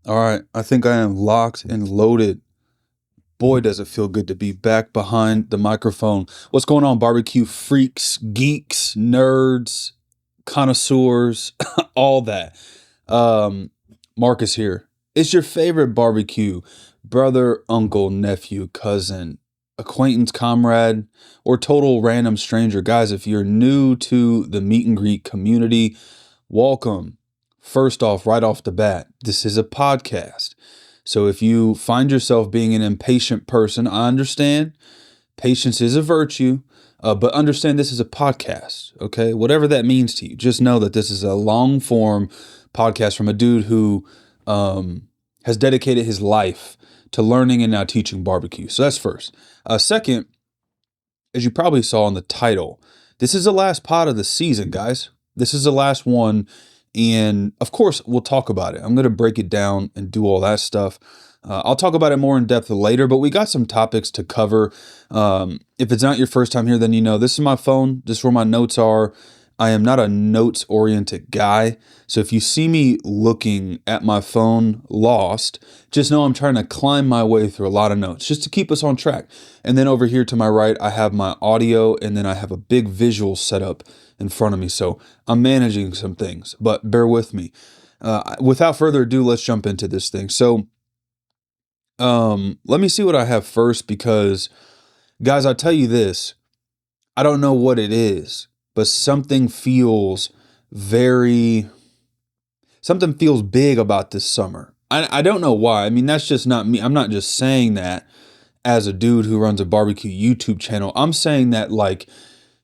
All right, I think I am locked and loaded. Boy, does it feel good to be back behind the microphone. What's going on, barbecue freaks, geeks, nerds, connoisseurs, all that? Um, Marcus here. It's your favorite barbecue brother, uncle, nephew, cousin, acquaintance, comrade, or total random stranger. Guys, if you're new to the meet and greet community, welcome. First off, right off the bat, this is a podcast. So if you find yourself being an impatient person, I understand. Patience is a virtue, but understand this is a podcast, okay? Whatever that means to you, just know that this is a long form podcast from a dude who has dedicated his life to learning and now teaching barbecue. So that's first. Second, as you probably saw in the title, this is the last pod of the season, guys. This is the last one. And of course, we'll talk about it. I'm going to break it down and do all that stuff. I'll talk about it more in depth later, but we got some topics to cover. If it's not your first time here, then you know this is my phone. This is where my notes are. I am not a notes-oriented guy. So if you see me looking at my phone lost, just know I'm trying to climb my way through a lot of notes just to keep us on track. And then over here to my right, I have my audio, and then I have a big visual setup in front of me. So I'm managing some things, but bear with me. Without further ado, let's jump into this thing. So let me see what I have first, because guys, I'll tell you this. I don't know what it is, but something feels big about this summer. I don't know why. I mean, that's just not me. I'm not just saying that as a dude who runs a barbecue YouTube channel. I'm saying that, like,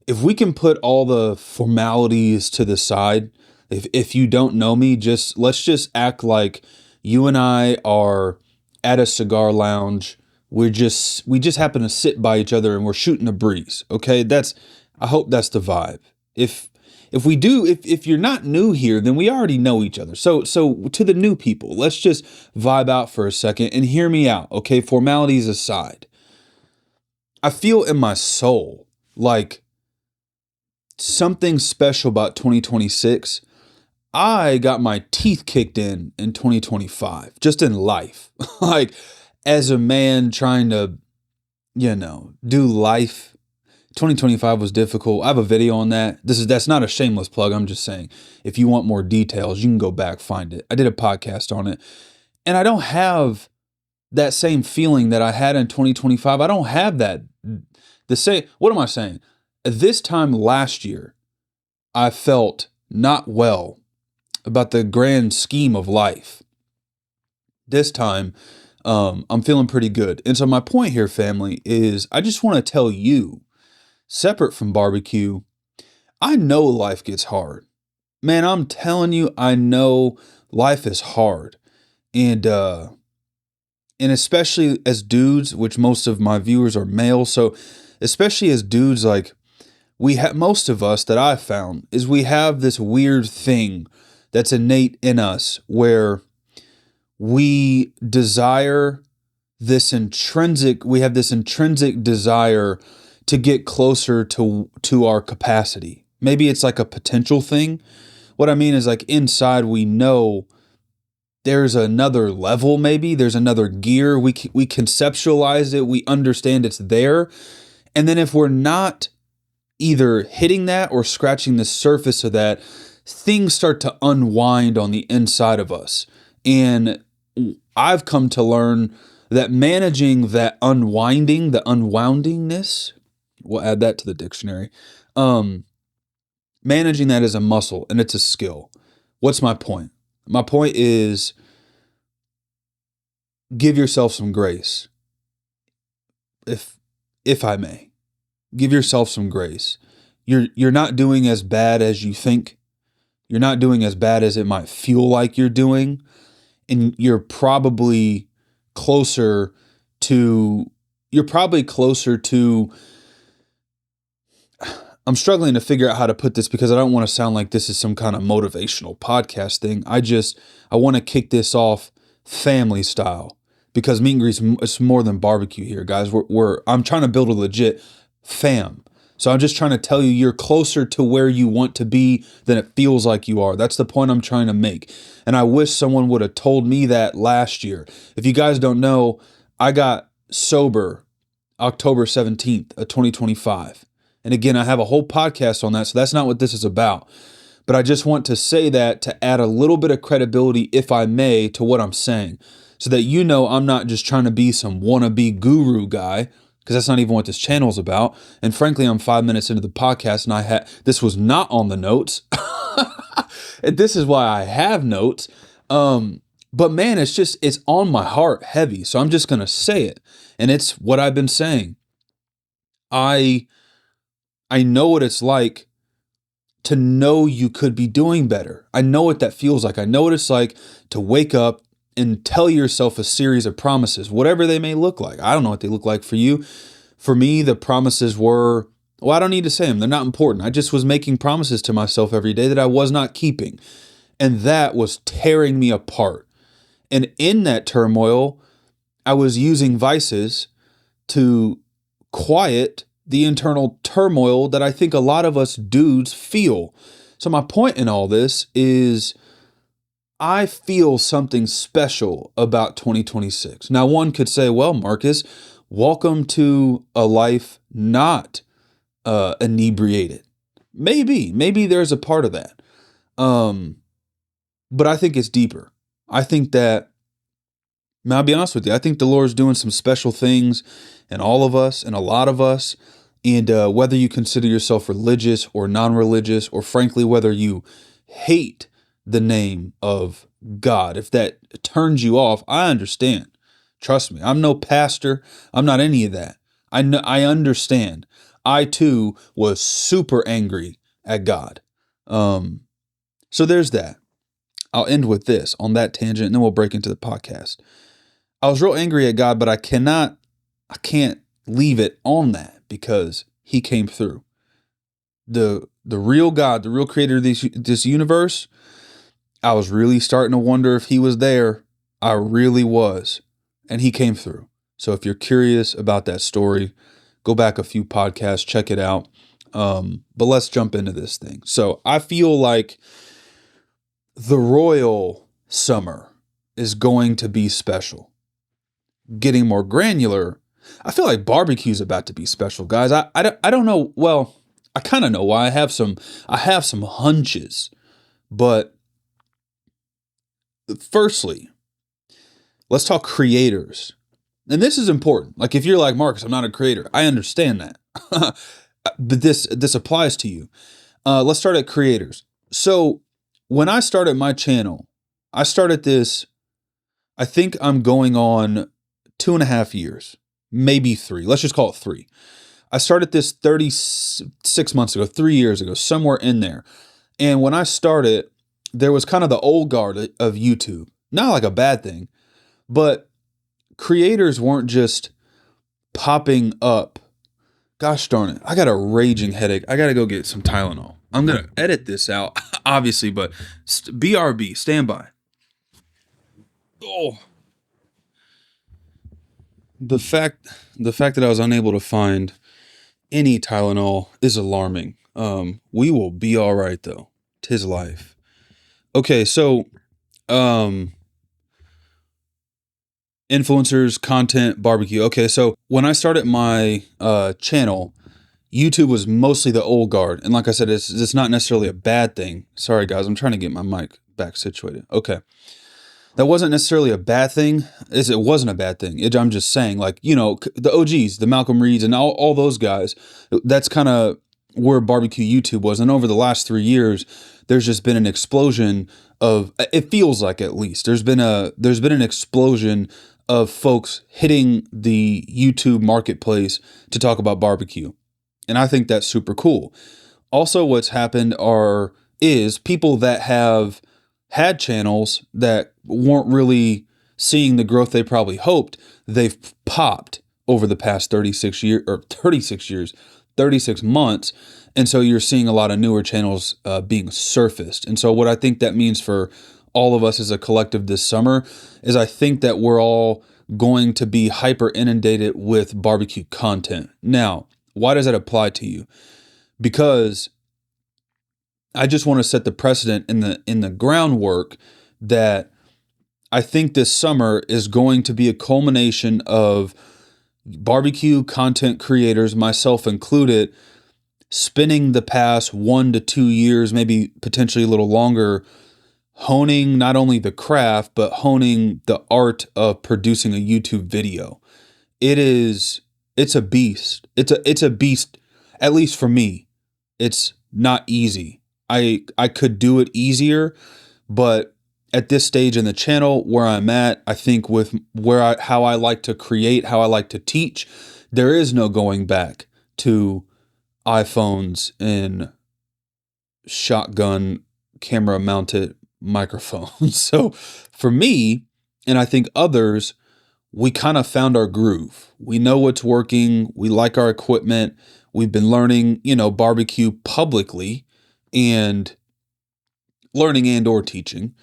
if we can put all the formalities to the side, if you don't know me, let's just act like you and I are at a cigar lounge. We just happen to sit by each other and we're shooting a breeze. Okay, I hope that's the vibe. If you're not new here, then we already know each other. So to the new people, let's just vibe out for a second and hear me out. Okay, formalities aside, I feel in my soul like something special about 2026. I got my teeth kicked in 2025, just in life. Like, as a man trying to, do life. 2025 was difficult. I have a video on that. That's not a shameless plug. I'm just saying, if you want more details, you can go back, find it. I did a podcast on it. And I don't have that same feeling that I had in 2025. I don't have that. What am I saying? This time last year, I felt not well about the grand scheme of life. This time, I'm feeling pretty good. And so my point here, family, is I just want to tell you, separate from barbecue, I know life gets hard. Man, I'm telling you, I know life is hard. And especially as dudes, which most of my viewers are male, so especially as dudes, like, most of us that I've found is we have this weird thing that's innate in us where we have this intrinsic desire to get closer to our capacity. Maybe it's like a potential thing. What I mean is, like, inside we know there's another level, maybe there's another gear. We conceptualize it, we understand it's there. And then if we're not either hitting that or scratching the surface of that, things start to unwind on the inside of us. And I've come to learn that managing that unwinding, the unwoundingness, we'll add that to the dictionary. Managing that is a muscle and it's a skill. What's my point? My point is, give yourself some grace. If I may. Give yourself some grace. You're not doing as bad as you think. You're not doing as bad as it might feel like you're doing. And you're probably closer to, I'm struggling to figure out how to put this because I don't want to sound like this is some kind of motivational podcast thing. I want to kick this off family style, because meet and greets, it's more than barbecue here, guys. I'm trying to build a legit fam. So I'm just trying to tell you, you're closer to where you want to be than it feels like you are. That's the point I'm trying to make. And I wish someone would have told me that last year. If you guys don't know, I got sober October 17th of 2025. And again, I have a whole podcast on that, so that's not what this is about. But I just want to say that to add a little bit of credibility, if I may, to what I'm saying, so that you know I'm not just trying to be some wannabe guru guy, because that's not even what this channel is about. And frankly, I'm 5 minutes into the podcast, and this was not on the notes. And this is why I have notes. But man, it's on my heart heavy. So I'm just gonna say it, and it's what I've been saying. I know what it's like to know you could be doing better. I know what that feels like. I know what it's like to wake up and tell yourself a series of promises, whatever they may look like. I don't know what they look like for you. For me, the promises were, well, I don't need to say them. They're not important. I just was making promises to myself every day that I was not keeping. And that was tearing me apart. And in that turmoil, I was using vices to quiet the internal turmoil that I think a lot of us dudes feel. So my point in all this is I feel something special about 2026. Now, one could say, well, Marcus, welcome to a life not inebriated. Maybe there's a part of that. But I think it's deeper. I think that, I'll be honest with you, I think the Lord's doing some special things in all of us and a lot of us. And whether you consider yourself religious or non-religious, or frankly, whether you hate the name of God, if that turns you off, I understand. Trust me, I'm no pastor. I'm not any of that. I understand. I too was super angry at God. So there's that. I'll end with this on that tangent, and then we'll break into the podcast. I was real angry at God, but I can't leave it on that, because he came through. The real God, the real creator of this universe, I was really starting to wonder if he was there. I really was. And he came through. So if you're curious about that story, go back a few podcasts, check it out. But let's jump into this thing. So I feel like the royal summer is going to be special. Getting more granular, I feel like barbecue is about to be special, guys. I don't know. Well, I kind of know why. I have some hunches. But firstly, let's talk creators. And this is important. Like, if you're like, Marcus, I'm not a creator, I understand that. But this applies to you. Let's start at creators. So when I started my channel, I started this, I think I'm going on 2.5 years, maybe 3. Let's just call it 3. I started this 36 months ago, 3 years ago, somewhere in there. And when I started, there was kind of the old guard of YouTube. Not like a bad thing, but creators weren't just popping up. Gosh darn it. I got a raging headache. I got to go get some Tylenol. I'm going to edit this out, obviously, but BRB, stand by. Oh. The fact that I was unable to find any Tylenol is alarming. We will be all right, though. 'Tis life. Okay, so influencers, content, barbecue. Okay, so when I started my channel, YouTube was mostly the old guard. And like I said, it's not necessarily a bad thing. Sorry, guys, I'm trying to get my mic back situated. Okay. That wasn't necessarily a bad thing. It wasn't a bad thing. I'm just saying, like, you know, the OGs, the Malcolm Reeds and all those guys, that's kind of where barbecue YouTube was. And over the last 3 years, there's just been an explosion of, it feels like, at least, there's been an explosion of folks hitting the YouTube marketplace to talk about barbecue. And I think that's super cool. Also, what's happened is people that have had channels that weren't really seeing the growth they probably hoped, they've popped over the past 36 months. And so you're seeing a lot of newer channels being surfaced. And so what I think that means for all of us as a collective this summer is I think that we're all going to be hyper inundated with barbecue content. Now, why does that apply to you? because I just want to set the precedent in the groundwork that I think this summer is going to be a culmination of barbecue content creators, myself included, spending the past 1 to 2 years, maybe potentially a little longer, honing not only the craft, but honing the art of producing a YouTube video. It's a beast. It's a beast, at least for me. It's not easy. I could do it easier, but at this stage in the channel where I'm at, I think with how I like to create, how I like to teach, there is no going back to iPhones and shotgun camera mounted microphones. So for me, and I think others, we kind of found our groove. We know what's working. We like our equipment. We've been learning, barbecue publicly and learning and or teaching.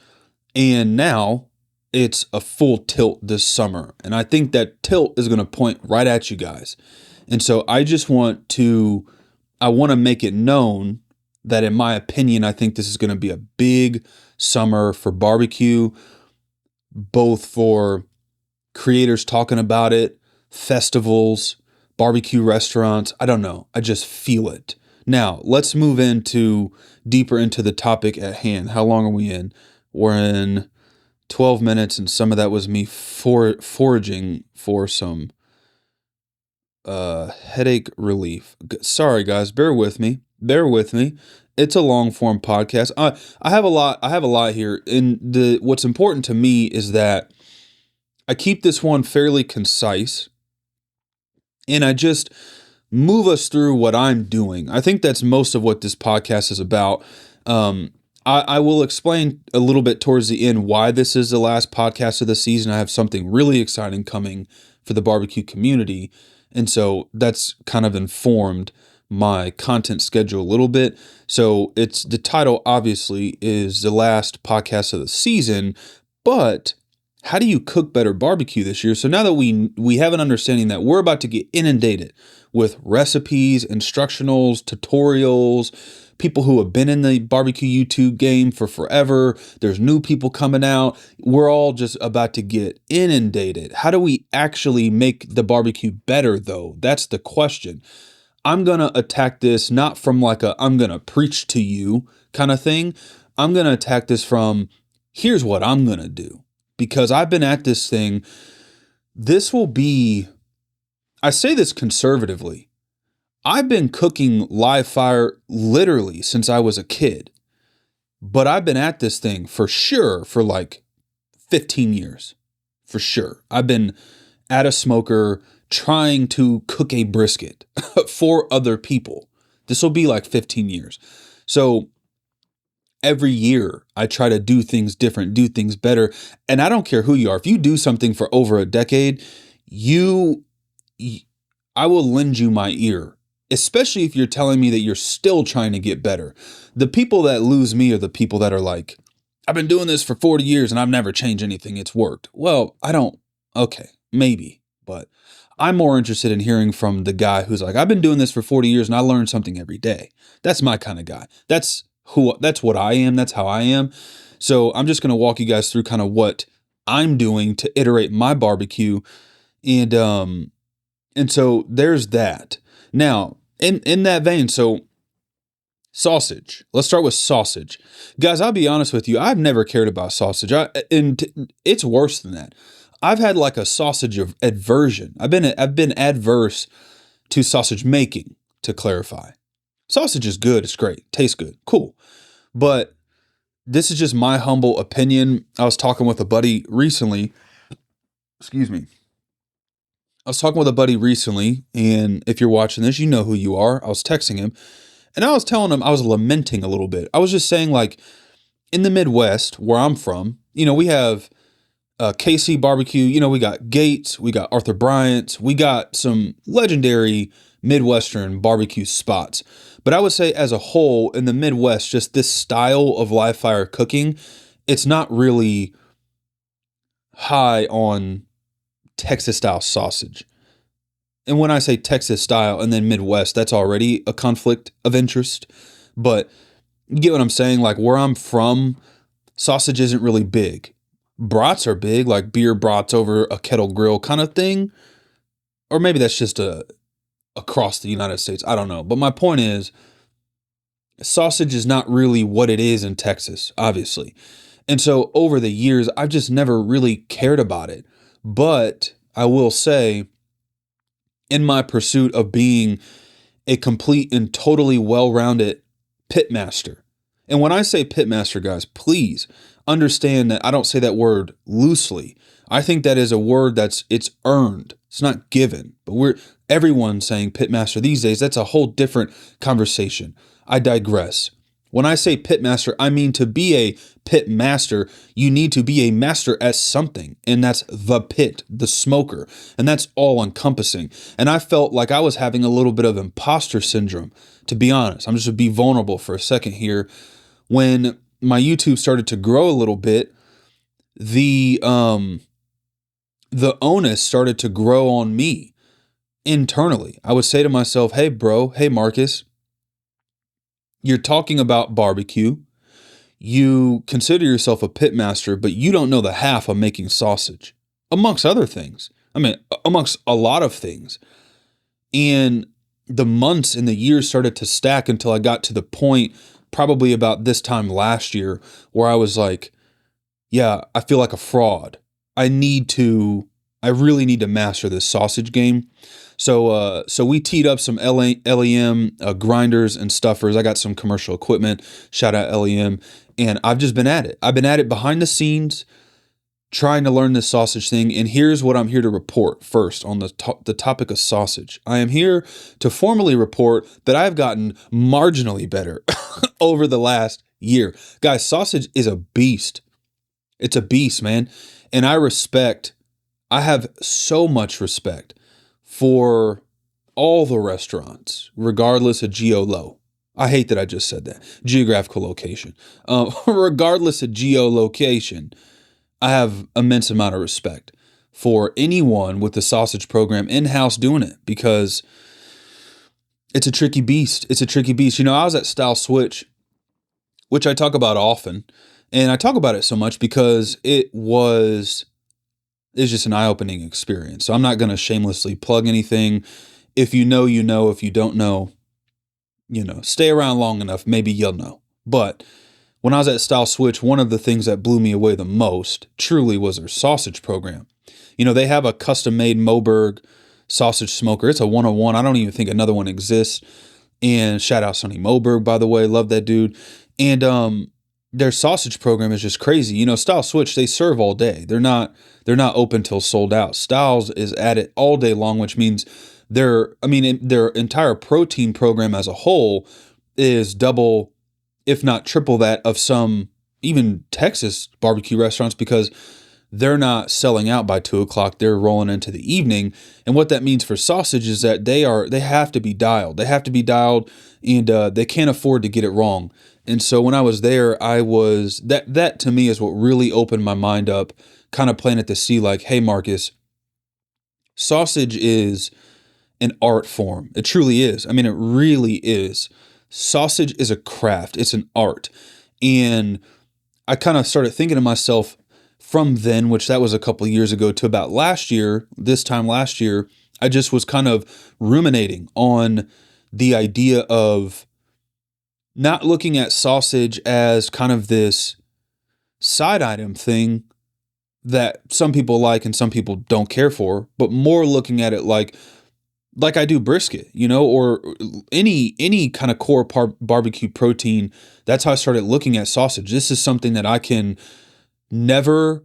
And now it's a full tilt this summer. And I think that tilt is going to point right at you guys. And so I want to make it known that in my opinion, I think this is going to be a big summer for barbecue, both for creators talking about it, festivals, barbecue restaurants. I don't know. I just feel it. Now, let's move deeper into the topic at hand. How long are we in? We're in 12 minutes, and some of that was me foraging for some headache relief. Sorry, guys. Bear with me. It's a long form podcast. I have a lot here. And what's important to me is that I keep this one fairly concise, and I just move us through what I'm doing. I think that's most of what this podcast is about. I will explain a little bit towards the end why this is the last podcast of the season. I have something really exciting coming for the barbecue community. And so that's kind of informed my content schedule a little bit. So the title obviously is the last podcast of the season, but how do you cook better barbecue this year? So now that we have an understanding that we're about to get inundated with recipes, instructionals, tutorials, people who have been in the barbecue YouTube game for forever. There's new people coming out. We're all just about to get inundated. How do we actually make the barbecue better though? That's the question. I'm going to attack this not from like I'm going to preach to you kind of thing. I'm going to attack this from here's what I'm going to do. Because I've been at this thing. I say this conservatively. I've been cooking live fire literally since I was a kid, but I've been at this thing for sure for like 15 years, for sure. I've been at a smoker trying to cook a brisket for other people. This will be like 15 years. So every year I try to do things different, do things better. And I don't care who you are. If you do something for over a decade, I will lend you my ear. Especially if you're telling me that you're still trying to get better. The people that lose me are the people that are like, I've been doing this for 40 years and I've never changed anything. It's worked. Well, okay, maybe, but I'm more interested in hearing from the guy who's like, I've been doing this for 40 years and I learn something every day. That's my kind of guy. That's what I am. That's how I am. So I'm just going to walk you guys through kind of what I'm doing to iterate my barbecue. And so there's that. Now, in that vein, so sausage. Let's start with sausage. Guys, I'll be honest with you. I've never cared about sausage. And it's worse than that. I've had like a sausage of aversion. I've been adverse to sausage making, to clarify. Sausage is good. It's great. Tastes good. Cool. But this is just my humble opinion. I was talking with a buddy recently. Excuse me. I was talking with a buddy recently, and if you're watching this, you know who you are. I was texting him, and I was telling him, I was lamenting a little bit. I was just saying, like, in the Midwest, where I'm from, we have KC Barbecue. We got Gates, we got Arthur Bryant's, we got some legendary Midwestern barbecue spots. But I would say as a whole, in the Midwest, just this style of live fire cooking, it's not really high on Texas style sausage. and when I say Texas style and then Midwest, that's already a conflict of interest. But you get what I'm saying? Like where I'm from, sausage isn't really big. Brats are big, like beer brats over a kettle grill kind of thing. Or maybe that's just across the United States. I don't know. But my point is, sausage is not really what it is in Texas, obviously. And so over the years, I've just never really cared about it. But I will say, in my pursuit of being a complete and totally well-rounded pitmaster. And when I say pitmaster, guys, please understand that I don't say that word loosely. I think that is a word it's earned. It's not given. But everyone's saying pitmaster these days. That's a whole different conversation. I digress. When I say pitmaster, I mean to be a pitmaster, you need to be a master at something. And that's the pit, the smoker. And that's all encompassing. And I felt like I was having a little bit of imposter syndrome, to be honest. I'm just going to be vulnerable for a second here. When my YouTube started to grow a little bit, the onus started to grow on me internally. I would say to myself, hey, bro, hey, Marcus, you're talking about barbecue. You consider yourself a pitmaster, but you don't know the half of making sausage, amongst other things. I mean, amongst a lot of things. And the months and the years started to stack until I got to the point, probably about this time last year, where I was like, yeah, I feel like a fraud. I really need to master this sausage game. So we teed up some LEM grinders and stuffers. I got some commercial equipment. Shout out LEM. And I've just been at it. I've been at it behind the scenes, trying to learn this sausage thing. And here's what I'm here to report first on the topic of sausage. I am here to formally report that I've gotten marginally better over the last year. Guys, sausage is a beast. It's a beast, man. And I have so much respect for all the restaurants, regardless of geo-lo. I hate that I just said that. Geographical location. Regardless of geolocation, I have immense amount of respect for anyone with the sausage program in-house doing it, because it's a tricky beast. It's a tricky beast. You know, I was at Style Switch, which I talk about often, and I talk about it so much because it's just an eye-opening experience. So I'm not going to shamelessly plug anything. If you know, you know. If you don't know, you know. Stay around long enough, maybe you'll know. But when I was at Style Switch, one of the things that blew me away the most truly was their sausage program. You know, they have a custom-made Moberg sausage smoker. It's a 101. I don't even think another one exists. And shout out Sonny Moberg, by the way. Love that dude. And their sausage program is just crazy. You know, Style Switch, they serve all day. They're not open till sold out. Styles is at it all day long, which means their entire protein program as a whole is double, if not triple that of some even Texas barbecue restaurants, because they're not selling out by 2:00. They're rolling into the evening. And what that means for sausage is that they have to be dialed. They have to be dialed, and they can't afford to get it wrong. And so when I was there, that to me is what really opened my mind up, kind of planted the seed like, hey, Marcus, sausage is an art form. It truly is. I mean, it really is. Sausage is a craft. It's an art. And I kind of started thinking to myself from then, which that was a couple of years ago, to about this time last year, I just was kind of ruminating on the idea of not looking at sausage as kind of this side item thing that some people like and some people don't care for, but more looking at it like I do brisket, you know, or any kind of core barbecue protein. That's how I started looking at sausage. This is something that I can never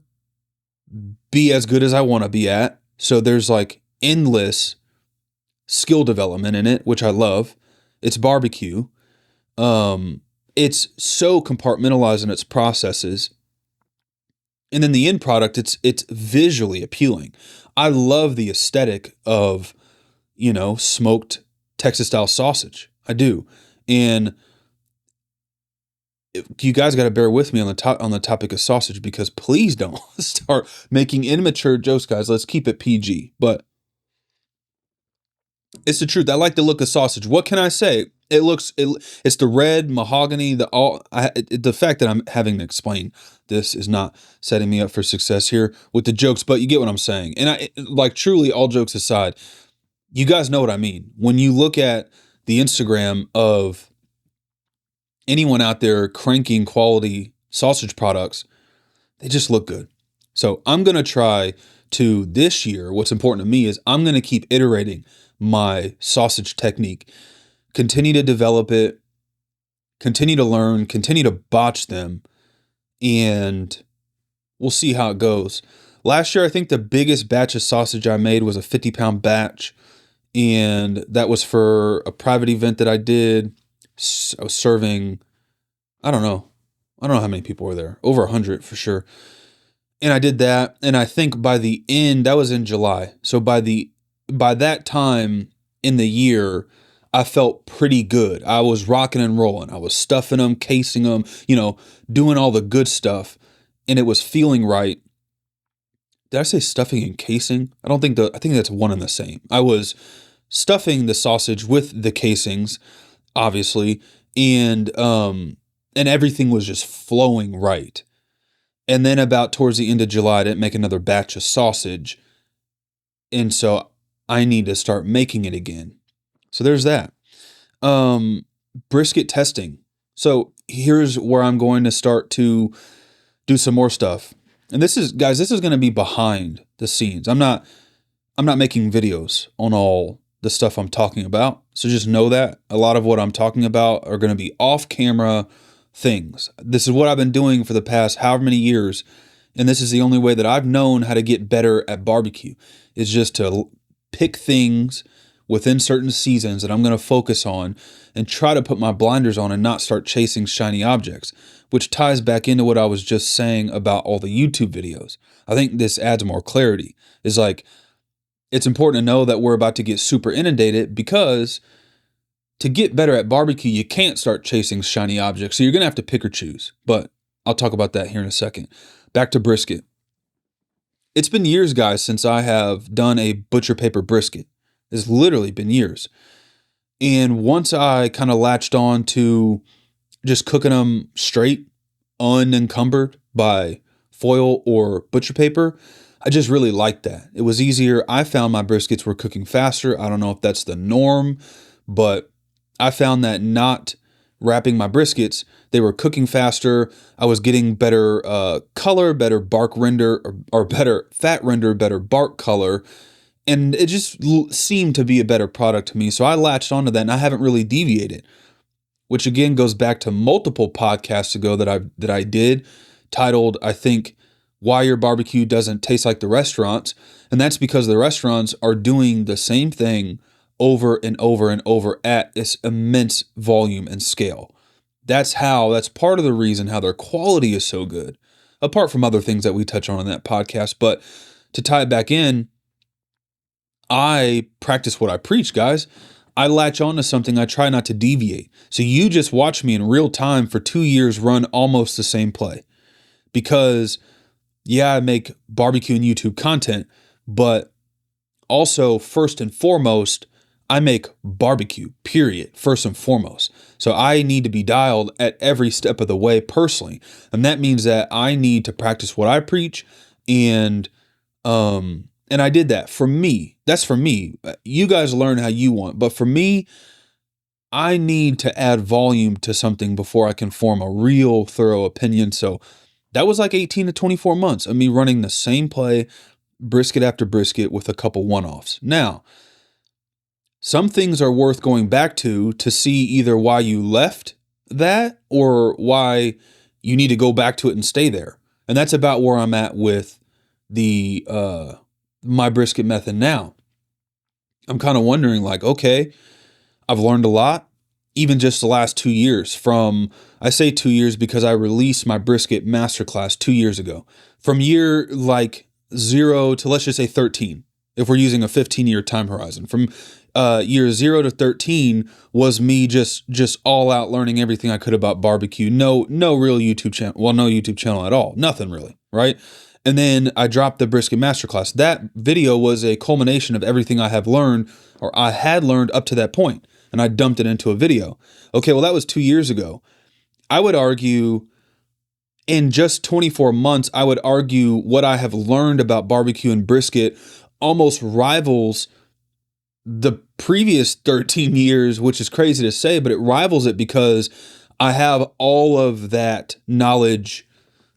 be as good as I want to be at. So there's like endless skill development in it, which I love. It's barbecue. It's so compartmentalized in its processes. And then the end product, it's visually appealing. I love the aesthetic of, you know, smoked Texas style sausage. I do. And you guys got to bear with me on the topic of sausage, because please don't start making immature jokes, guys. Let's keep it PG. But It's the truth. I like the look of sausage. What can I say? It's the red mahogany. The fact that I'm having to explain this is not setting me up for success here with the jokes, but you get what I'm saying. And like truly, all jokes aside, you guys know what I mean. When you look at the Instagram of anyone out there cranking quality sausage products, they just look good. So I'm going to try to this year, what's important to me is I'm going to keep iterating my sausage technique, continue to develop it, continue to learn, continue to botch them, and we'll see how it goes. Last year, I think the biggest batch of sausage I made was a 50-pound batch, and that was for a private event that I did. I was serving, I don't know how many people were there, over 100 for sure. And I did that, and I think by the end, that was in July. So by that time in the year, I felt pretty good. I was rocking and rolling. I was stuffing them, casing them, doing all the good stuff, and it was feeling right. Did I say stuffing and casing? I think that's one and the same. I was stuffing the sausage with the casings, obviously, and everything was just flowing right. And then about towards the end of July, I didn't make another batch of sausage. And so I need to start making it again. So there's that. Brisket testing. So here's where I'm going to start to do some more stuff. And this is going to be behind the scenes. I'm not making videos on all the stuff I'm talking about. So just know that a lot of what I'm talking about are going to be off camera things. This is what I've been doing for the past however many years, and this is the only way that I've known how to get better at barbecue, is just to pick things within certain seasons that I'm going to focus on and try to put my blinders on and not start chasing shiny objects, which ties back into what I was just saying about all the YouTube videos. I think this adds more clarity. It's like, it's important to know that we're about to get super inundated, because to get better at barbecue, you can't start chasing shiny objects. So you're going to have to pick or choose. But I'll talk about that here in a second. Back to brisket. It's been years, guys, since I have done a butcher paper brisket. It's literally been years. And once I kind of latched on to just cooking them straight, unencumbered by foil or butcher paper, I just really liked that. It was easier. I found my briskets were cooking faster. I don't know if that's the norm, but I found that not wrapping my briskets, they were cooking faster. I was getting better color, better bark render, or better fat render, better bark color. And it just seemed to be a better product to me. So I latched onto that, and I haven't really deviated, which again goes back to multiple podcasts ago that I did, titled, I think, Why Your Barbecue Doesn't Taste Like the Restaurants. And that's because the restaurants are doing the same thing over and over and over at this immense volume and scale. That's part of the reason how their quality is so good, apart from other things that we touch on in that podcast. But to tie it back in, I practice what I preach, guys. I latch on to something. I try not to deviate. So you just watch me in real time for 2 years run almost the same play, because I make barbecue and YouTube content, but also first and foremost, I make barbecue, period, first and foremost. So I need to be dialed at every step of the way personally. And that means that I need to practice what I preach. And I did that for me. That's for me. You guys learn how you want. But for me, I need to add volume to something before I can form a real thorough opinion. So that was like 18 to 24 months of me running the same play, brisket after brisket, with a couple one-offs. Now, some things are worth going back to see either why you left that or why you need to go back to it and stay there. And that's about where I'm at with the my brisket method now. I'm kind of wondering, like, okay, I've learned a lot, even just the last 2 years. I say 2 years because I released my brisket masterclass 2 years ago. From year like 0 to, let's just say, 13, if we're using a 15-year time horizon. From year 0 to 13 was me just all out learning everything I could about barbecue. No real YouTube channel. Well, no YouTube channel at all. Nothing really, right? And then I dropped the brisket masterclass. That video was a culmination of everything I have learned, or I had learned up to that point, and I dumped it into a video. Okay, well, that was 2 years ago. I would argue in just 24 months, I would argue what I have learned about barbecue and brisket almost rivals the previous 13 years, which is crazy to say, but it rivals it because I have all of that knowledge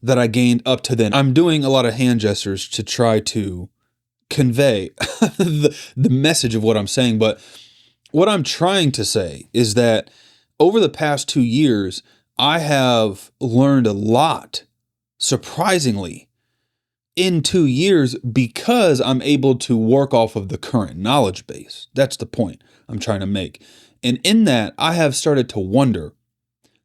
that I gained up to then. I'm doing a lot of hand gestures to try to convey the message of what I'm saying. But what I'm trying to say is that over the past 2 years, I have learned a lot, surprisingly, in 2 years because I'm able to work off of the current knowledge base. That's the point I'm trying to make. And in that, I have started to wonder,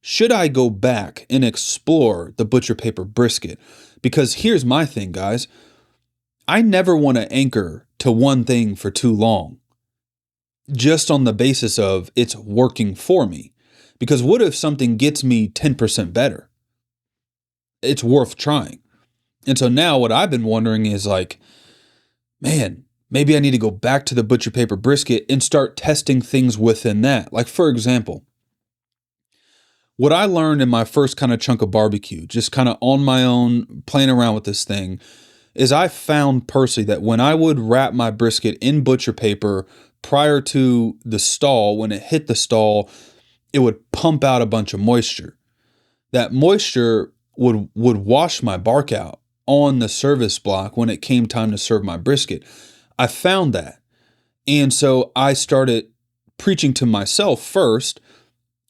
should I go back and explore the butcher paper brisket? Because here's my thing, guys. I never want to anchor to one thing for too long, just on the basis of it's working for me. Because what if something gets me 10% better? It's worth trying. And so now what I've been wondering is like, man, maybe I need to go back to the butcher paper brisket and start testing things within that. Like, for example, what I learned in my first kind of chunk of barbecue, just kind of on my own, playing around with this thing, is I found personally that when I would wrap my brisket in butcher paper prior to the stall, when it hit the stall, it would pump out a bunch of moisture. That moisture would wash my bark out on the service block when it came time to serve my brisket. I found that. And so I started preaching to myself first,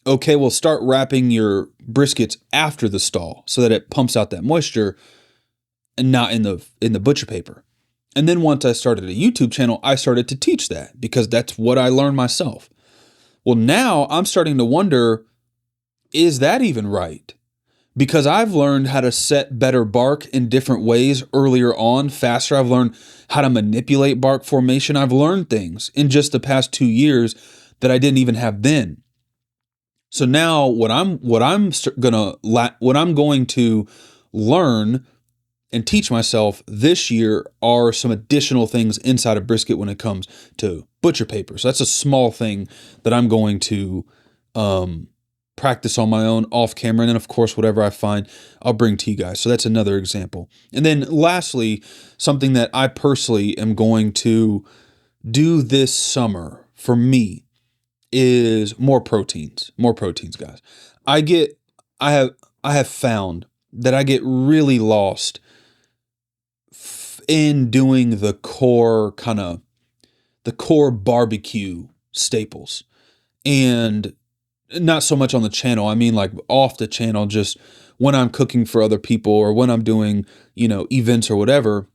okay, well, start wrapping your briskets after the stall so that it pumps out that moisture and not in the butcher paper. And then once I started a YouTube channel, I started to teach that because that's what I learned myself. Well, now I'm starting to wonder, is that even right? Because I've learned how to set better bark in different ways earlier on, faster. I've learned how to manipulate bark formation. I've learned things in just the past 2 years that I didn't even have then. So now what I'm going to learn and teach myself this year are some additional things inside of brisket when it comes to butcher paper. So that's a small thing that I'm going to practice on my own off camera. And then of course, whatever I find, I'll bring to you guys. So that's another example. And then lastly, something that I personally am going to do this summer for me is more proteins, guys. I have found that I get really lost in doing the core barbecue staples, and not so much on the channel. I mean, like off the channel, just when I'm cooking for other people or when I'm doing, events or whatever.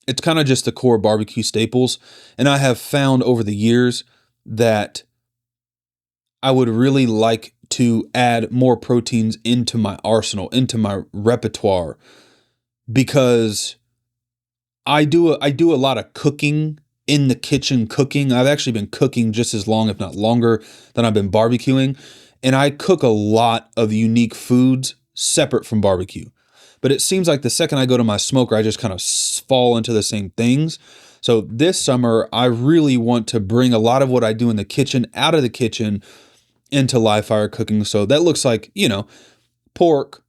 It's kind of just the core barbecue staples. And I have found over the years that I would really like to add more proteins into my arsenal, into my repertoire, because I do a lot of cooking in the kitchen cooking. I've actually been cooking just as long, if not longer, than I've been barbecuing. And I cook a lot of unique foods separate from barbecue. But it seems like the second I go to my smoker, I just kind of fall into the same things. So this summer, I really want to bring a lot of what I do in the kitchen out of the kitchen into live fire cooking. So that looks like, pork,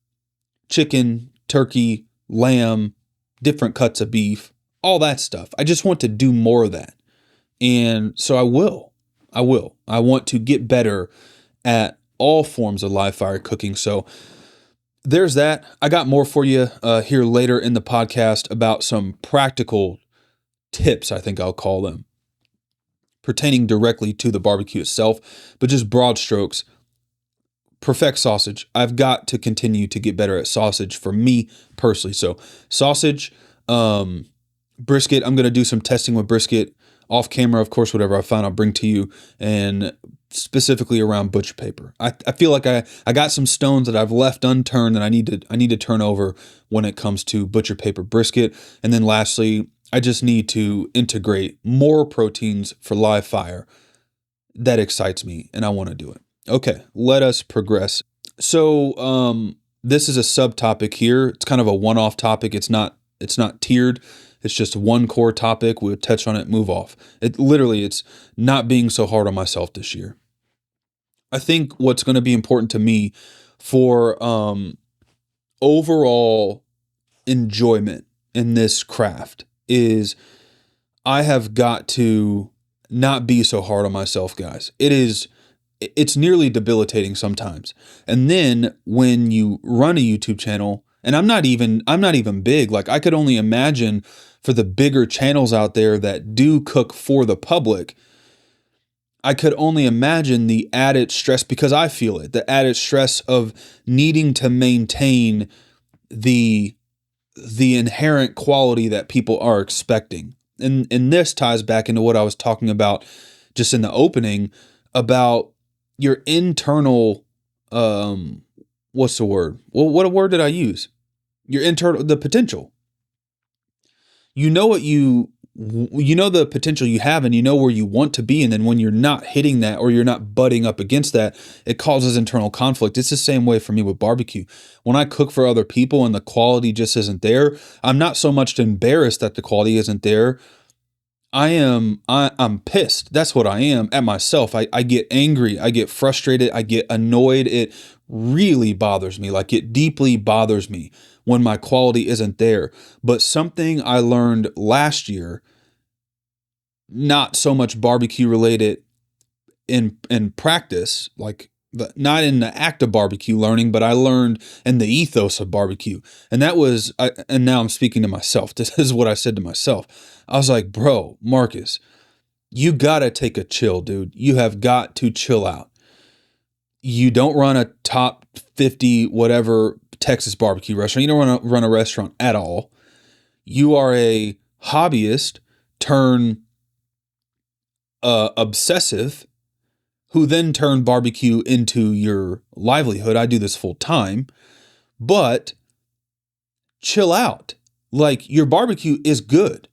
chicken, turkey, lamb, different cuts of beef, all that stuff. I just want to do more of that. And so I will. I want to get better at all forms of live fire cooking. So there's that. I got more for you here later in the podcast about some practical tips, I think I'll call them, pertaining directly to the barbecue itself, but just broad strokes. Perfect sausage. I've got to continue to get better at sausage for me personally. So sausage, brisket, I'm going to do some testing with brisket off camera. Of course, whatever I find, I'll bring to you, and specifically around butcher paper. I feel like I got some stones that I've left unturned that I need to turn over when it comes to butcher paper brisket. And then lastly, I just need to integrate more proteins for live fire. That excites me and I want to do it. Okay, let us progress. So this is a subtopic here. It's kind of a one-off topic. It's not tiered. It's just one core topic. We'll touch on it, move off. It's not being so hard on myself this year. I think what's going to be important to me for overall enjoyment in this craft is I have got to not be so hard on myself, guys. It's nearly debilitating sometimes. And then when you run a YouTube channel, and I'm not even big, like I could only imagine for the bigger channels out there that do cook for the public, I could only imagine the added stress, because I feel it, the added stress of needing to maintain the inherent quality that people are expecting. And this ties back into what I was talking about just in the opening about your internal, what's the word? Well, what word did I use? Your internal, the potential. You know the potential you have, and you know where you want to be. And then when you're not hitting that, or you're not butting up against that, it causes internal conflict. It's the same way for me with barbecue. When I cook for other people and the quality just isn't there, I'm not so much embarrassed that the quality isn't there. I'm pissed. That's what I am at myself. I get angry. I get frustrated. I get annoyed. It really bothers me. Like, it deeply bothers me when my quality isn't there. But something I learned last year, not so much barbecue related in practice, like not in the act of barbecue learning, but I learned in the ethos of barbecue. And that was, and now I'm speaking to myself. This is what I said to myself. I was like, bro, Marcus, you gotta take a chill, dude. You have got to chill out. You don't run a top 50, whatever, Texas barbecue restaurant. You don't run a restaurant at all. You are a hobbyist turn obsessive, who then turned barbecue into your livelihood. I do this full time, but chill out. Like, your barbecue is good.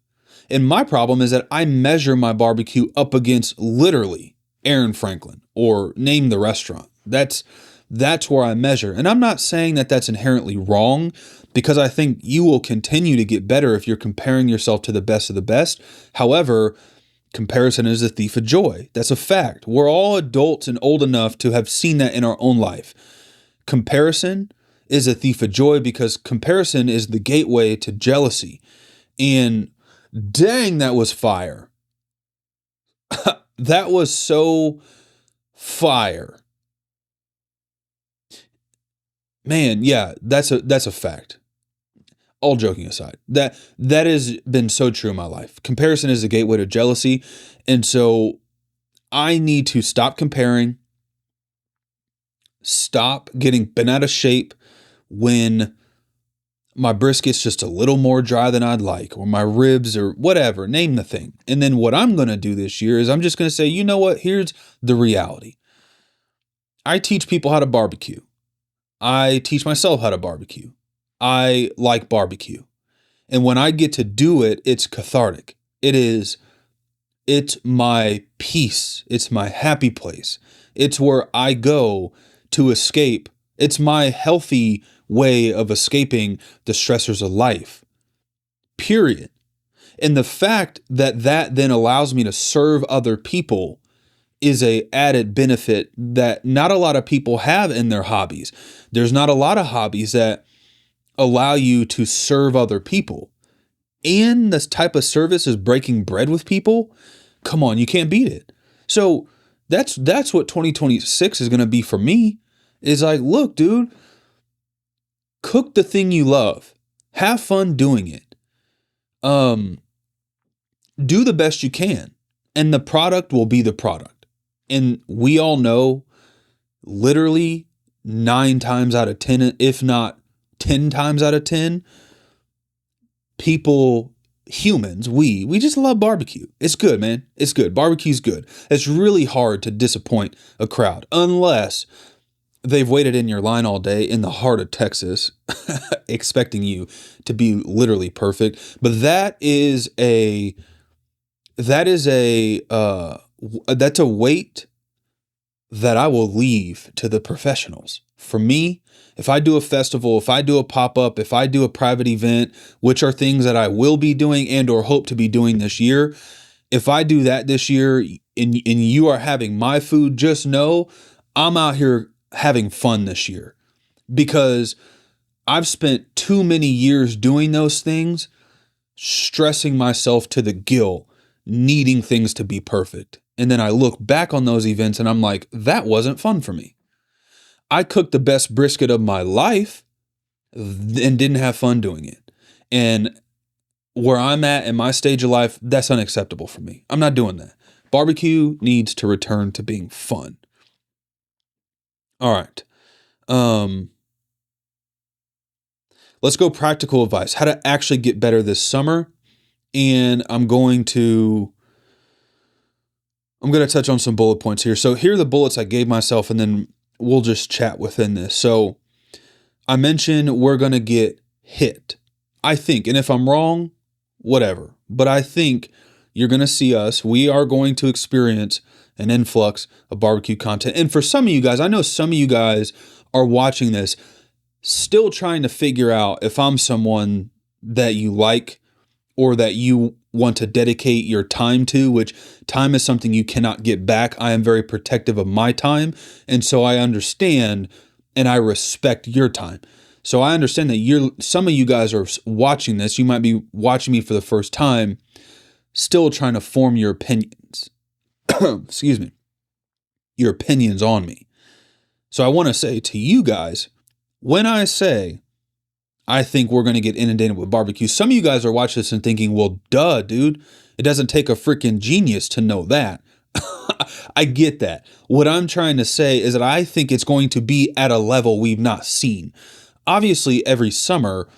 And my problem is that I measure my barbecue up against literally Aaron Franklin, or name the restaurant. That's where I measure. And I'm not saying that that's inherently wrong, because I think you will continue to get better if you're comparing yourself to the best of the best. However, comparison is a thief of joy. That's a fact. We're all adults and old enough to have seen that in our own life. Comparison is a thief of joy, because comparison is the gateway to jealousy. And dang, that was fire. That was so fire. Man, yeah, that's a fact. All joking aside, that has been so true in my life. Comparison is the gateway to jealousy. And so I need to stop comparing, stop getting bent out of shape when my brisket's just a little more dry than I'd like, or my ribs, or whatever, name the thing. And then what I'm going to do this year is I'm just going to say, you know what? Here's the reality. I teach people how to barbecue. I teach myself how to barbecue. I like barbecue. And when I get to do it, it's cathartic. It's my peace. It's my happy place. It's where I go to escape. It's my healthy way of escaping the stressors of life. Period. And the fact that then allows me to serve other people is a added benefit that not a lot of people have in their hobbies. There's not a lot of hobbies that allow you to serve other people. And this type of service is breaking bread with people. Come on, you can't beat it. So that's what 2026 is going to be for me. Is like, look, dude, cook the thing you love. Have fun doing it. Do the best you can. And the product will be the product. And we all know, literally 9 times out of 10, if not 10 times out of 10, people, humans, we just love barbecue. It's good, man. It's good. Barbecue's good. It's really hard to disappoint a crowd unless they've waited in your line all day in the heart of Texas expecting you to be literally perfect. But that's a weight that I will leave to the professionals For me, if I do a festival, if I do a pop-up, if I do a private event, which are things that I will be doing and or hope to be doing this year, if I do that this year and you are having my food, just know I'm out here having fun this year, because I've spent too many years doing those things, stressing myself to the gill, needing things to be perfect. And then I look back on those events and I'm like, that wasn't fun for me. I cooked the best brisket of my life and didn't have fun doing it. And where I'm at in my stage of life, that's unacceptable for me. I'm not doing that. Barbecue needs to return to being fun. All right. Let's go practical advice, how to actually get better this summer. And I'm going to touch on some bullet points here. So here are the bullets I gave myself, and then we'll just chat within this. So I mentioned we're going to get hit, I think. And if I'm wrong, whatever. But I think you're going to see us. We are going to experience an influx of barbecue content. And for some of you guys, I know some of you guys are watching this still trying to figure out if I'm someone that you like or that you want to dedicate your time to, which time is something you cannot get back. I am very protective of my time. And so I understand and I respect your time. So I understand that some of you guys are watching this. You might be watching me for the first time, still trying to form your opinions. Excuse me. Your opinions on me. So I want to say to you guys, when I say I think we're going to get inundated with barbecue, some of you guys are watching this and thinking, well, duh, dude, it doesn't take a freaking genius to know that. I get that. What I'm trying to say is that I think it's going to be at a level we've not seen. Obviously, every summer,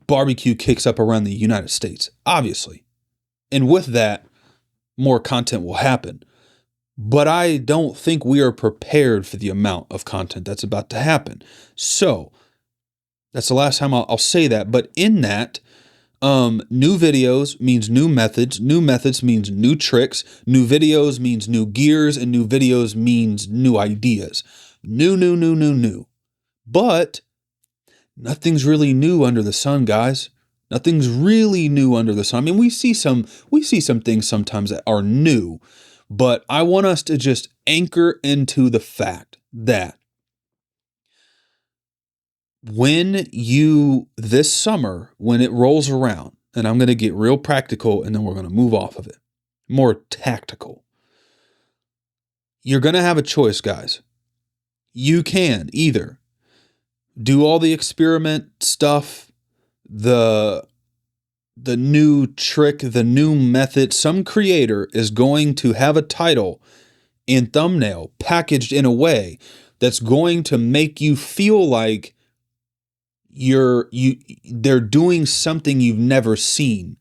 barbecue kicks up around the United States, obviously. And with that, more content will happen. But I don't think we are prepared for the amount of content that's about to happen. So that's the last time I'll say that. But in that, new videos means new methods. New methods means new tricks. New videos means new gears. And new videos means new ideas. New. But nothing's really new under the sun, guys. Nothing's really new under the sun. I mean, we see some things sometimes that are new. But I want us to just anchor into the fact that this summer, when it rolls around, and I'm going to get real practical and then we're going to move off of it, more tactical. You're going to have a choice, guys. You can either do all the experiment stuff, the new trick, the new method. Some creator is going to have a title and thumbnail packaged in a way that's going to make you feel like they're doing something you've never seen.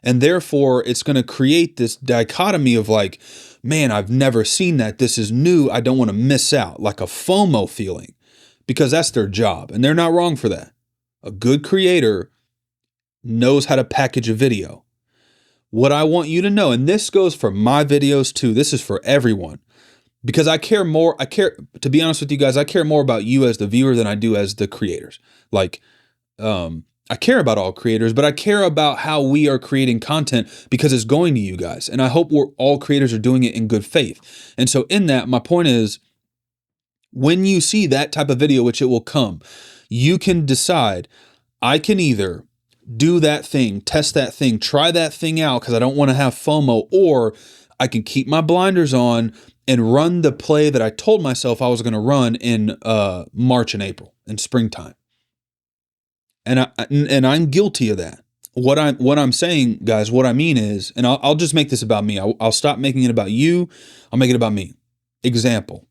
And therefore, it's going to create this dichotomy of like, man, I've never seen that. This is new. I don't want to miss out, like a FOMO feeling, because that's their job. And they're not wrong for that. A good creator knows how to package a video. What I want you to know, and this goes for my videos too, this is for everyone, because to be honest with you guys, I care more about you as the viewer than I do as the creators. Like, I care about all creators, but I care about how we are creating content because it's going to you guys. And I hope all creators are doing it in good faith. And so in that, my point is, when you see that type of video, which it will come, you can decide, I can either do that thing, test that thing, try that thing out because I don't want to have FOMO, or I can keep my blinders on and run the play that I told myself I was going to run in March and April, in springtime. And I'm guilty of that. What I'm saying, guys, what I mean is, and I'll just make this about me. I'll stop making it about you. I'll make it about me. Example.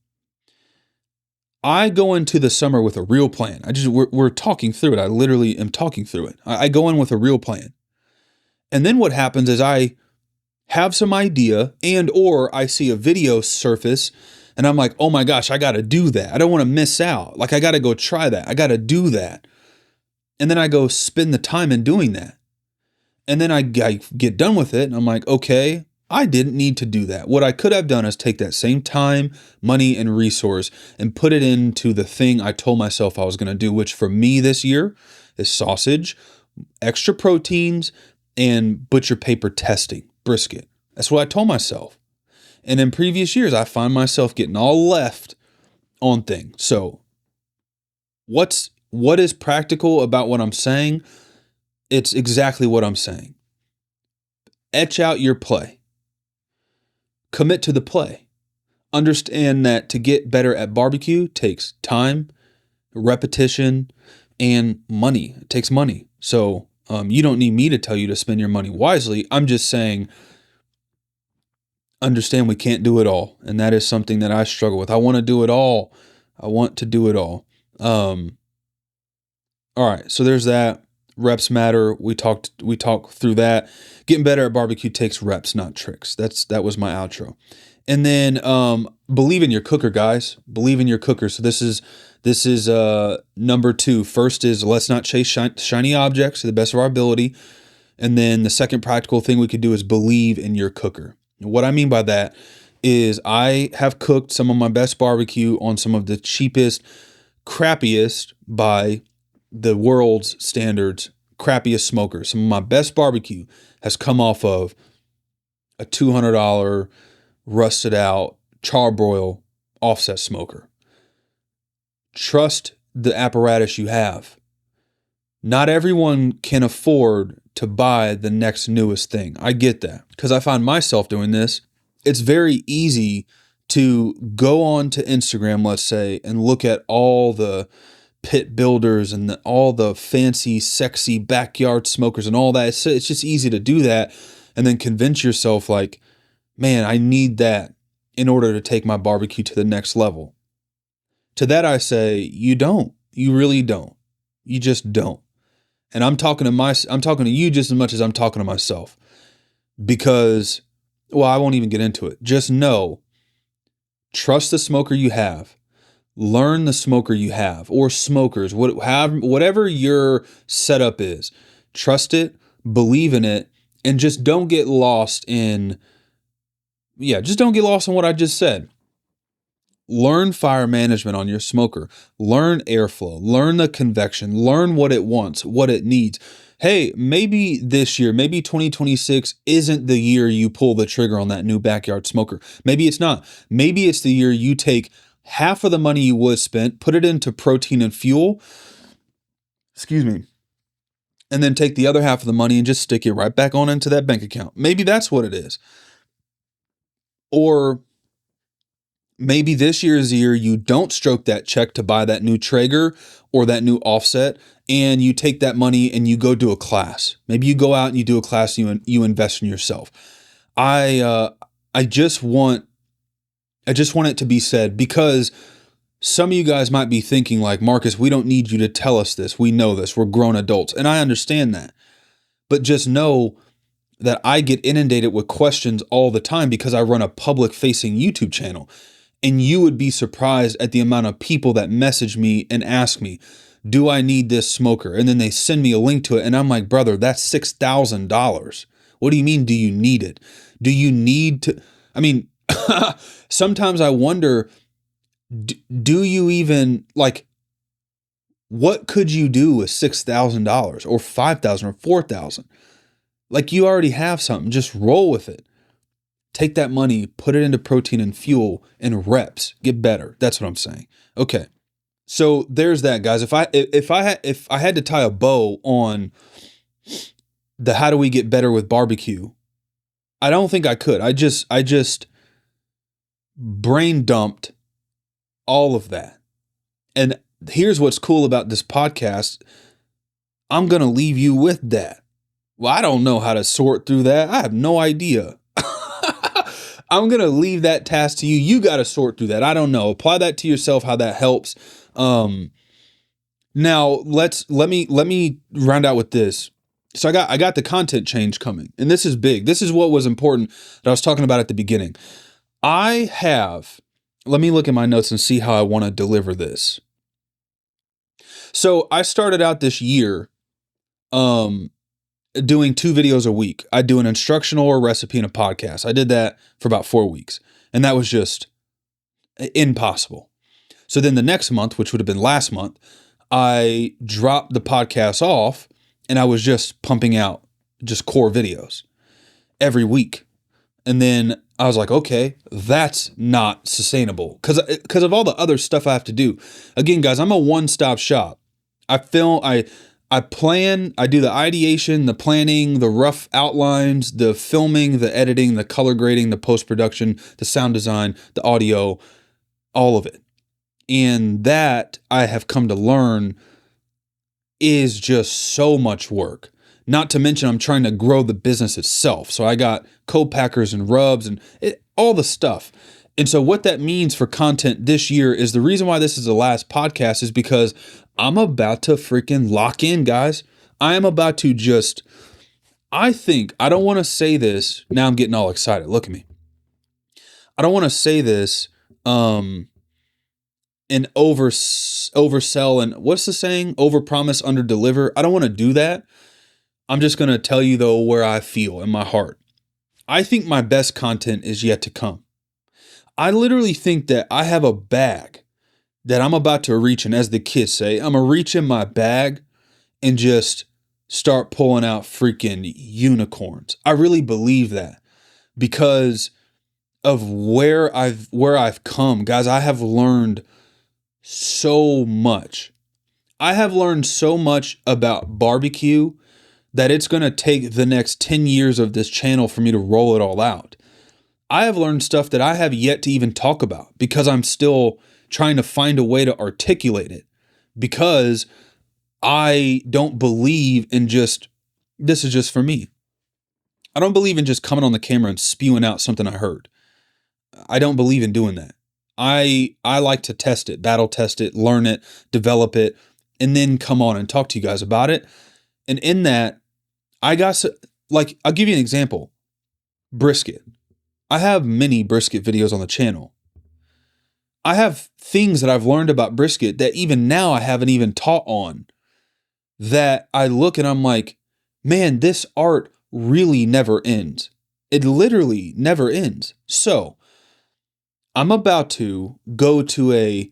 I go into the summer with a real plan. We're talking through it. I literally am talking through it. I go in with a real plan. And then what happens is I have some idea or I see a video surface and I'm like, oh my gosh, I got to do that. I don't want to miss out. Like, I got to go try that. I got to do that. And then I go spend the time in doing that. And then I get done with it and I'm like, okay, I didn't need to do that. What I could have done is take that same time, money, and resource and put it into the thing I told myself I was going to do, which for me this year is sausage, extra proteins, and butcher paper testing, brisket. That's what I told myself. And in previous years, I find myself getting all left on things. So what is practical about what I'm saying? It's exactly what I'm saying. Etch out your play. Commit to the play. Understand that to get better at barbecue takes time, repetition, and money. It takes money. So you don't need me to tell you to spend your money wisely. I'm just saying, understand we can't do it all. And that is something that I struggle with. I want to do it all. I want to do it all. All right. So there's that. Reps matter. We talked through that. Getting better at barbecue takes reps, not tricks. That was my outro. And then believe in your cooker, guys. Believe in your cooker. So this is number 2. First is let's not chase shiny objects to the best of our ability. And then the second practical thing we could do is believe in your cooker. What I mean by that is I have cooked some of my best barbecue on some of the cheapest, crappiest by the world's standards, crappiest smokers. Some of my best barbecue has come off of a $200 rusted out charbroil offset smoker. Trust the apparatus you have. Not everyone can afford to buy the next newest thing. I get that because I find myself doing this. It's very easy to go on to Instagram, let's say, and look at all the pit builders and all the fancy, sexy backyard smokers and all that. It's just easy to do that and then convince yourself like, man, I need that in order to take my barbecue to the next level. To that I say, you don't. You really don't. You just don't. And I'm talking to you just as much as I'm talking to myself. Because, well, I won't even get into it. Just know, trust the smoker you have. Learn the smoker you have, or smokers, whatever your setup is. Trust it, believe in it, and just don't get lost in what I just said. Learn fire management on your smoker. Learn airflow. Learn the convection. Learn what it wants, what it needs. Hey, maybe this year, maybe 2026 isn't the year you pull the trigger on that new backyard smoker. Maybe it's not. Maybe it's the year you take half of the money you would spend, put it into protein and fuel, and then take the other half of the money and just stick it right back on into that bank account. Maybe that's what it is. Or maybe this year is the year you don't stroke that check to buy that new Traeger or that new offset, and you take that money and you go do a class. Maybe you go out and you do a class and you invest in yourself. I just want it to be said, because some of you guys might be thinking like, Marcus, we don't need you to tell us this. We know this. We're grown adults. And I understand that. But just know that I get inundated with questions all the time because I run a public facing YouTube channel. And you would be surprised at the amount of people that message me and ask me, do I need this smoker? And then they send me a link to it. And I'm like, brother, that's $6,000. What do you mean, do you need it? Do you need to? I mean, sometimes I wonder, do you even, like, what could you do with $6,000 or $5,000 or $4,000? Like, you already have something. Just roll with it. Take that money, put it into protein and fuel and reps. Get better. That's what I'm saying. Okay. So there's that, guys. If I had to tie a bow on the how do we get better with barbecue, I don't think I could. I just brain dumped all of that. And here's what's cool about this podcast. I'm going to leave you with that. Well, I don't know how to sort through that. I have no idea. I'm going to leave that task to you. You got to sort through that. I don't know. Apply that to yourself, how that helps. Now let me round out with this. So I got the content change coming, and this is big. This is what was important that I was talking about at the beginning. Let me look at my notes and see how I want to deliver this. So I started out this year, doing 2 videos a week. I do an instructional or recipe and a podcast. I did that for about 4 weeks, and that was just impossible. So then the next month, which would have been last month, I dropped the podcast off and I was just pumping out just core videos every week. And then I was like, okay, that's not sustainable because of all the other stuff I have to do. Again, guys, I'm a one-stop shop. I plan, I do the ideation, the planning, the rough outlines, the filming, the editing, the color grading, the post-production, the sound design, the audio, all of it. And that I have come to learn is just so much work. Not to mention I'm trying to grow the business itself. So I got co-packers and rubs and all the stuff. And so what that means for content this year is the reason why this is the last podcast is because I'm about to freaking lock in, guys. I am about to just, I don't want to say this. Now I'm getting all excited. Look at me. I don't want to say this and oversell and what's the saying? Overpromise, underdeliver. I don't want to do that. I'm just going to tell you though where I feel in my heart. I think my best content is yet to come. I literally think that I have a bag that I'm about to reach, and as the kids say, I'm going to reach in my bag and just start pulling out freaking unicorns. I really believe that because of where I've come. Guys, I have learned so much. I have learned so much about barbecue that it's going to take the next 10 years of this channel for me to roll it all out. I have learned stuff that I have yet to even talk about because I'm still trying to find a way to articulate it because I don't believe in just, this is just for me. I don't believe in just coming on the camera and spewing out something I heard. I don't believe in doing that. I like to test it, battle test it, learn it, develop it, and then come on and talk to you guys about it. And in that, I'll give you an example. Brisket. I have many brisket videos on the channel. I have things that I've learned about brisket that even now I haven't even taught on, that I look and I'm like, man, this art really never ends. It literally never ends. So I'm about to go to a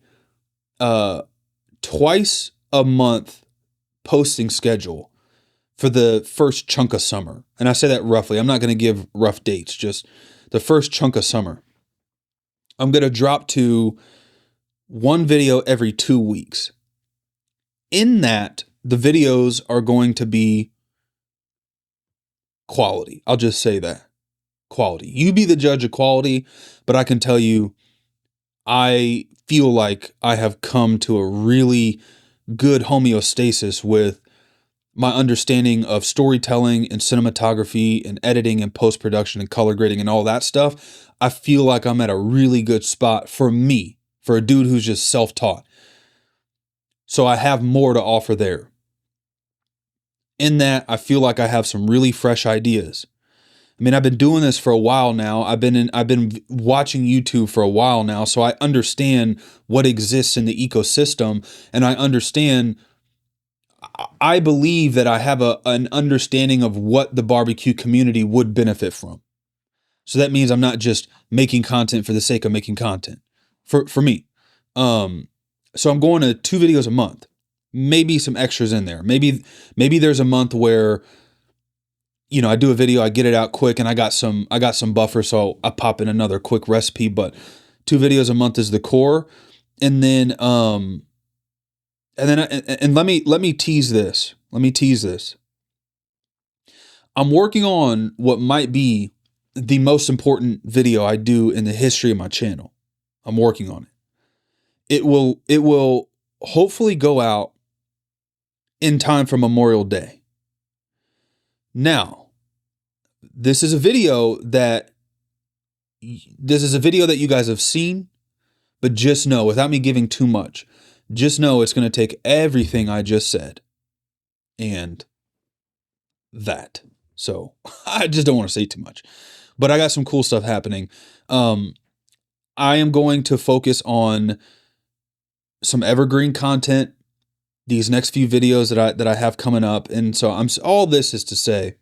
twice a month posting schedule for the first chunk of summer. And I say that roughly. I'm not going to give rough dates, just the first chunk of summer. I'm going to drop to one video every 2 weeks. In that, the videos are going to be quality. I'll just say that. Quality. You be the judge of quality, but I can tell you, I feel like I have come to a really good homeostasis with my understanding of storytelling and cinematography and editing and post-production and color grading and all that stuff. I feel like I'm at a really good spot for me, for a dude who's just self-taught. So I have more to offer there. In that, I feel like I have some really fresh ideas. I mean, I've been doing this for a while now. I've been watching YouTube for a while now, so I understand what exists in the ecosystem, and I believe that I have an understanding of what the barbecue community would benefit from. So that means I'm not just making content for the sake of making content for me. So I'm going to 2 videos a month, maybe some extras in there. Maybe there's a month where, you know, I do a video, I get it out quick, and I got some buffer, so I pop in another quick recipe. But 2 videos a month is the core, and then let me tease this. Let me tease this. I'm working on what might be the most important video I do in the history of my channel. I'm working on it. It will hopefully go out in time for Memorial Day. Now, this is a video that you guys have seen, but just know, without me giving too much, just know it's going to take everything I just said and that. So I just don't want to say too much, but I got some cool stuff happening. I am going to focus on some evergreen content these next few videos that I have coming up. And so all this is to say,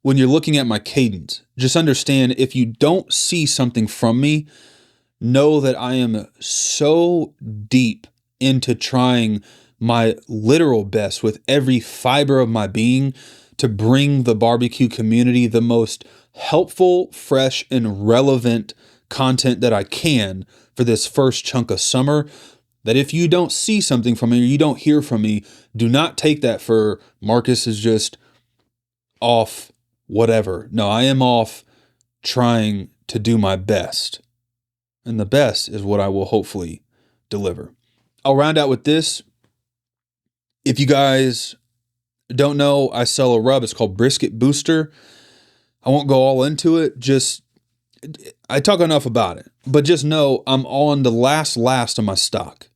when you're looking at my cadence, just understand if you don't see something from me, know that I am so deep into trying my literal best with every fiber of my being to bring the barbecue community the most helpful, fresh, and relevant content that I can for this first chunk of summer. That if you don't see something from me or you don't hear from me, do not take that for Marcus is just off whatever. No, I am off trying to do my best. And the best is what I will hopefully deliver. I'll round out with this. If you guys don't know, I sell a rub. It's called Brisket Booster. I won't go all into it. I talk enough about it. But just know I'm on the last of my stock.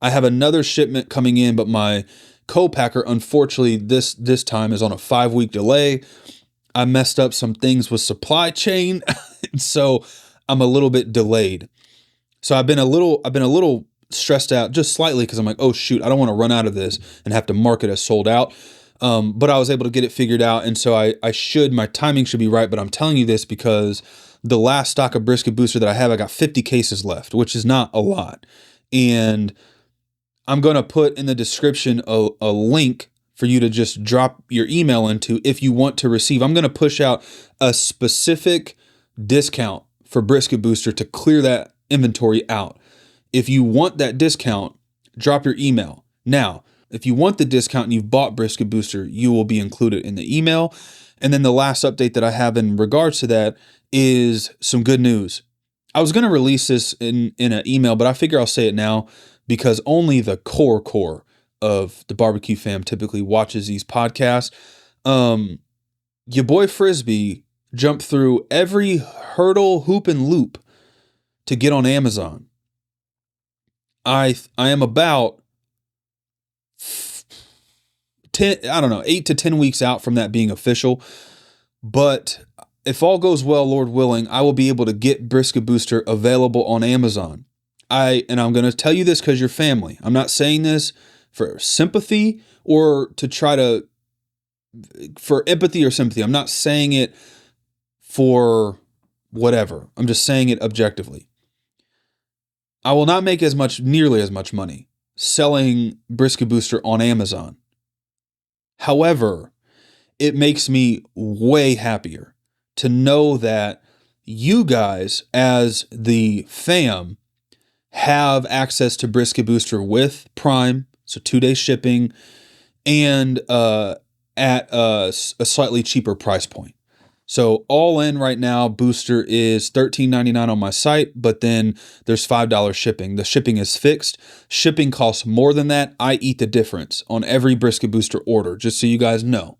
I have another shipment coming in, but my co-packer, unfortunately, this time is on a 5-week delay. I messed up some things with supply chain, so I'm a little bit delayed. So I've been a little stressed out, just slightly, because I'm like, oh shoot, I don't want to run out of this and have to mark it as sold out. But I was able to get it figured out, and so my timing should be right. But I'm telling you this because the last stock of Brisket Booster that I have, I got 50 cases left, which is not a lot, and I'm going to put in the description a link for you to just drop your email into if you want to receive. I'm going to push out a specific discount for Brisket Booster to clear that inventory out. If you want that discount, drop your email. Now, if you want the discount and you've bought Brisket Booster, you will be included in the email. And then the last update that I have in regards to that is some good news. I was going to release this in an email, but I figure I'll say it now because only the core of the barbecue fam typically watches these podcasts. Your boy Frisbee jumped through every hurdle, hoop, and loop to get on Amazon. I am about 8 to 10 weeks out from that being official. But if all goes well, Lord willing, I will be able to get Brisket Booster available on Amazon. I'm going to tell you this because you're family. I'm not saying this for sympathy or to try to, for empathy or sympathy. I'm not saying it for whatever. I'm just saying it objectively. I will not make nearly as much money selling Brisket Booster on Amazon. However, it makes me way happier to know that you guys as the fam have access to Brisket Booster with Prime, so 2-day shipping, and at a slightly cheaper price point. So all in right now, Booster is $13.99 on my site, but then there's $5 shipping. The shipping is fixed. Shipping costs more than that. I eat the difference on every Brisket Booster order, just so you guys know.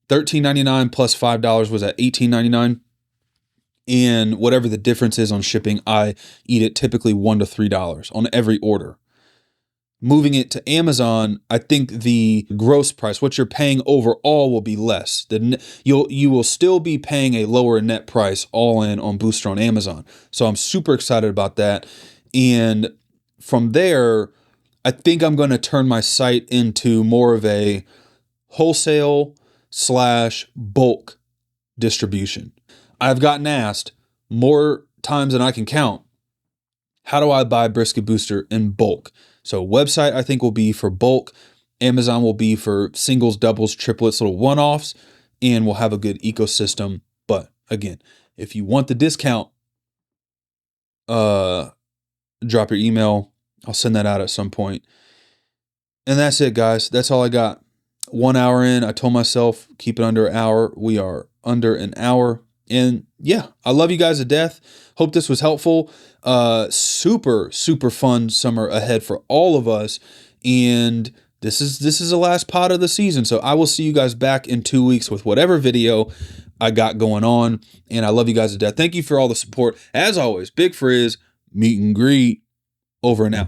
$13.99 plus $5 was at $18.99. And whatever the difference is on shipping, I eat it typically $1 to $3 on every order. Moving it to Amazon, I think the gross price, what you're paying overall, will be less. You will still be paying a lower net price all in on Booster on Amazon. So I'm super excited about that. And from there, I think I'm going to turn my site into more of a wholesale/bulk distribution. I've gotten asked more times than I can count, how do I buy Brisket Booster in bulk? So website, I think, will be for bulk. Amazon will be for singles, doubles, triplets, little one-offs, and we'll have a good ecosystem. But again, if you want the discount, drop your email. I'll send that out at some point. And that's it, guys. That's all I got. 1 hour in, I told myself, keep it under an hour. We are under an hour. And yeah, I love you guys to death. Hope this was helpful. Super, super fun summer ahead for all of us. And this is the last pod of the season. So I will see you guys back in 2 weeks with whatever video I got going on. And I love you guys to death. Thank you for all the support. As always, Big Frizz, meet and greet, over and out.